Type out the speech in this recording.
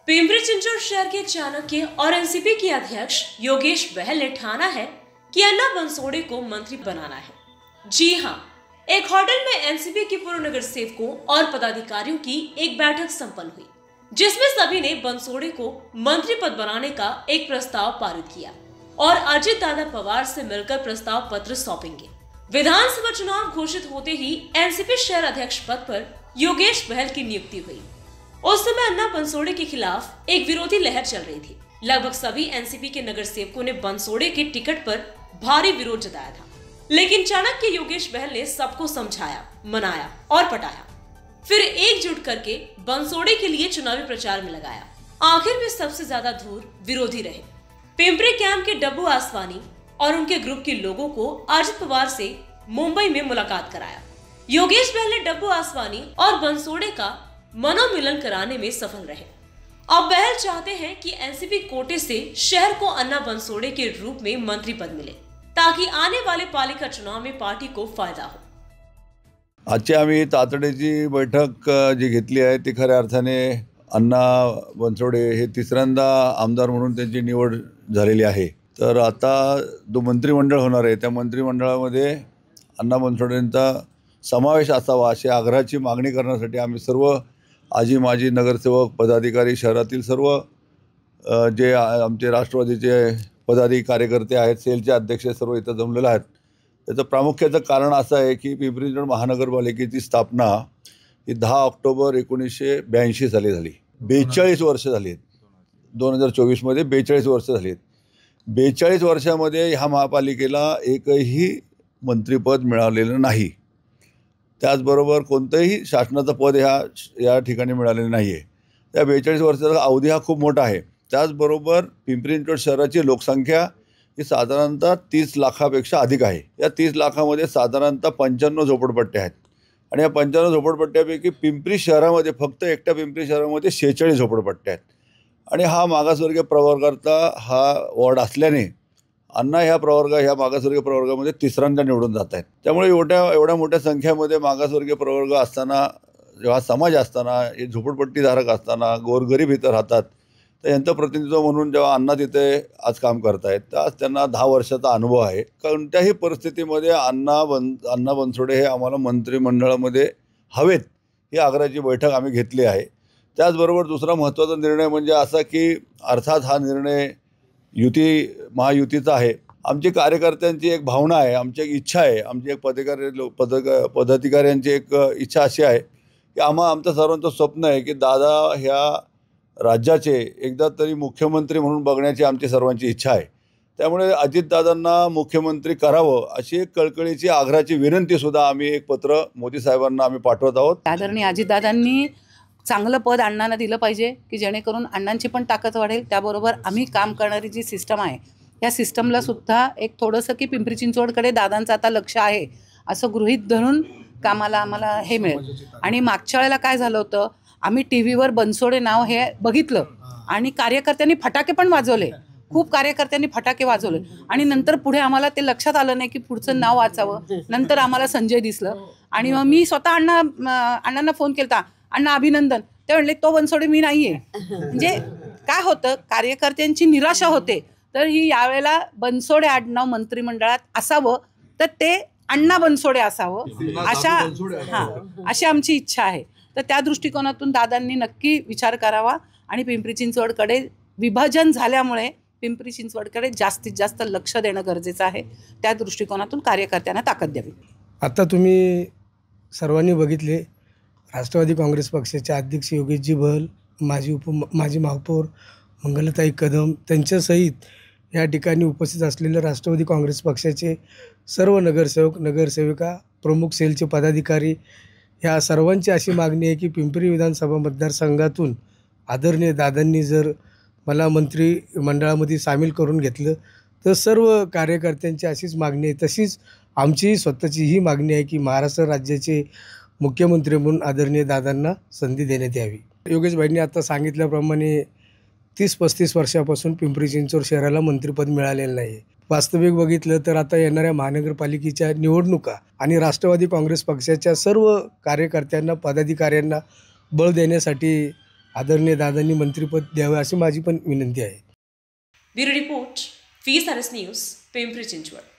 पिंपरी चिंचवड शहर के चाणक्य और एनसीपी के अध्यक्ष योगेश बहल ने ठाना है कि अन्ना बंसोड़े को मंत्री बनाना है। जी हाँ, एक होटल में एनसीपी के पूर्व नगर सेवकों और पदाधिकारियों की एक बैठक संपन्न हुई, जिसमें सभी ने बंसोड़े को मंत्री पद बनाने का एक प्रस्ताव पारित किया और अजित दादा पवार से मिलकर प्रस्ताव पत्र सौंपेंगे। विधानसभा चुनाव घोषित होते ही एनसीपी शहर अध्यक्ष पद पर योगेश बहल की नियुक्ति हुई। उस समय अन्ना बंसोड़े के खिलाफ एक विरोधी लहर चल रही थी। लगभग सभी एनसीपी के नगर सेवकों ने बंसोड़े के टिकट पर भारी विरोध जताया था, लेकिन चाणक्य योगेश बहल ने सबको समझाया, मनाया और पटाया, फिर एकजुट करके बंसोड़े के लिए चुनावी प्रचार में लगाया। आखिर में सबसे ज्यादा धूर विरोधी रहे। पिंपरी कैंप के डब्बू आसवानी और उनके ग्रुप के लोगों को अजित पवार से मुंबई में मुलाकात कराया। योगेश बहल ने डब्बू आसवानी और बंसोड़े का मनोमिलन कराने में सफल रहे। अब बहल चाहते हैं कि एनसीपी कोटे से शहर को अन्ना बंसोड़े के रूप में मंत्री पद मिले, ताकि आने वाले पालिका चुनाव में पार्टी को फायदा हो। आजची आम्ही तातडीची बैठक जी घेतली आहे ती खऱ्या अर्थाने अण्णा बनसोडे हे तिसऱ्यांदा आमदार म्हणून त्यांची निवड झालेली आहे। तर आता जो मंत्रिमंडळ होणार आहे त्या मंत्रिमंडळामध्ये अण्णा बनसोडेंचा समावेश असावा अशी आग्रहाची मागणी करण्यासाठी आम्ही सर्व आजी माजी नगरसेवक पदाधिकारी शहरातील सर्व जे आमचे राष्ट्रवादीचे पदाधिकारी कार्यकर्ते आहेत, सेलचे अध्यक्ष सर्व इथं जमलेले आहेत। त्याचं प्रामुख्याचं कारण असं आहे की पिंपरी चिंचवड महानगरपालिकेची स्थापना ही 10 ऑक्टोबर 1982 साली झाली। 42 वर्ष झाली आहेत। 2024 मध्ये 42 वर्ष झाली आहेत। 42 वर्षामध्ये ह्या महापालिकेला एकही मंत्रिपद मिळालेलं नाही। त्याचबरोबर कोणतंही शासनाचं पद या ठिकाणी मिळालेलं नाही आहे। त्या 42 वर्षाचा अवधी हा खूप मोठा आहे। त्याचबरोबर पिंपरी चिंचवड शहराची लोकसंख्या ही साधारणतः 30 लाखापेक्षा अधिक आहे। या 30 लाखामध्ये साधारणतः 55 झोपडपट्ट्या आहेत आणि या 55 झोपडपट्ट्यापैकी पिंपरी शहरामध्ये फक्त एकट्या पिंपरी शहरामध्ये 46 झोपडपट्ट्या आहेत आणि हा मागासवर्गीय प्रवर्गाचा हा वॉर्ड असल्याने अण्णा ह्या मागासवर्गीय प्रवर्गामध्ये तिसऱ्यांदा निवडून जात आहेत। त्यामुळे एवढ्या मोठ्या संख्येमध्ये मागासवर्गीय प्रवर्ग असताना, जेव्हा समाज असताना, हे झोपडपट्टीधारक असताना, गोरगरीब इथं राहतात, तर यांचं प्रतिनिधित्व म्हणून जेव्हा अण्णा तिथे आज काम करत आहेत तर आज त्यांना 10 वर्षाचा अनुभव आहे। कोणत्याही परिस्थितीमध्ये अण्णा बनसोडे हे आम्हाला मंत्रिमंडळामध्ये हवेत ही आग्रहाची बैठक आम्ही घेतली आहे। त्याचबरोबर दुसरा महत्त्वाचा निर्णय म्हणजे असा की अर्थात हा निर्णय महायुतीचा आहे। आमची कार्यकर्त्यांची एक भावना आहे, आमची एक इच्छा आहे, आमची एक पदाधिकाऱ्यांची एक इच्छा अशी आहे की आमचं सर्वांचं स्वप्न आहे की दादा ह्या राज्याचे एकदा तरी मुख्यमंत्री म्हणून बघण्याची आमची सर्वांची इच्छा आहे। त्यामुळे अजितदादांना मुख्यमंत्री करावं अशी एक कळकळीची आग्रहाची विनंतीसुद्धा आम्ही एक पत्र मोदी साहेबांना आम्ही पाठवत आहोत। आदरणीय अजितदादांनी चांगलं पद अण्णांना दिलं पाहिजे की जेणेकरून अण्णांची पण ताकद वाढेल। त्याबरोबर आम्ही काम करणारी जी सिस्टम आहे या सिस्टमला सुद्धा एक थोडंसं की पिंपरी चिंचवडकडे दादांचं आता लक्ष आहे असं गृहीत धरून कामाला आम्हाला हे मिळेल। आणि मागच्या वेळेला काय झालं होतं, आम्ही टीव्हीवर बनसोडे नाव हे बघितलं आणि कार्यकर्त्यांनी फटाके पण वाजवले, खूप कार्यकर्त्यांनी फटाके वाजवले आणि नंतर पुढे आम्हाला ते लक्षात आलं नाही की पुढचं नाव वाचावं। नंतर आम्हाला संजय दिसलं आणि मग मी स्वतः अण्णांना फोन केला, अण्णा अभिनंदन। ते म्हणले तो बनसोडे मी नाही आहे। म्हणजे काय होतं, कार्यकर्त्यांची निराशा होते। तर ही यावेळेला बनसोडे आडनाव मंत्रिमंडळात असावं तर ते अण्णा बनसोडे असावं अशी आमची इच्छा आहे। तर त्या दृष्टिकोनातून दादांनी नक्की विचार करावा आणि पिंपरी चिंचवडकडे विभाजन झाल्यामुळे पिंपरी चिंचवडकडे जास्तीत जास्त लक्ष देणं गरजेचं आहे। त्या दृष्टिकोनातून कार्यकर्त्यांना ताकद द्यावी। आता तुम्ही सर्वांनी बघितले, राष्ट्रवादी काँग्रेस पक्षाचे अध्यक्ष योगेशजी बहल, माजी महापौर मंगलताई कदम त्यांच्यासहित या ठिकाणी उपस्थित असलेले राष्ट्रवादी काँग्रेस पक्षाचे सर्व नगरसेवक, नगरसेविका, प्रमुख सेलचे पदाधिकारी, ह्या सर्वांची अशी मागणी आहे की पिंपरी विधानसभा मतदारसंघातून आदरणीय दादांनी जर मला मंत्रिमंडळामध्ये सामील करून घेतलं तर सर्व कार्यकर्त्यांची अशीच मागणी आहे। तशीच आमची स्वतःची ही मागणी आहे की महाराष्ट्र राज्याचे मुख्यमंत्री म्हणून आदरणीय दादांना संधी देण्यात यावी। योगेश भाईंनी आता सांगितल्याप्रमाणे 30-35 वर्षापासून पिंपरी चिंचवड शहराला मंत्रिपद मिळालेलं नाही। वास्तविक बघितलं तर आता येणाऱ्या महानगरपालिकेच्या निवडणुका आणि राष्ट्रवादी काँग्रेस पक्षाच्या सर्व कार्यकर्त्यांना, पदाधिकाऱ्यांना बळ देण्यासाठी आदरणीय दादांनी मंत्रिपद द्यावं अशी माझी पण विनंती आहे. Bureau report, VSRS news, Pimpri Chinchwad.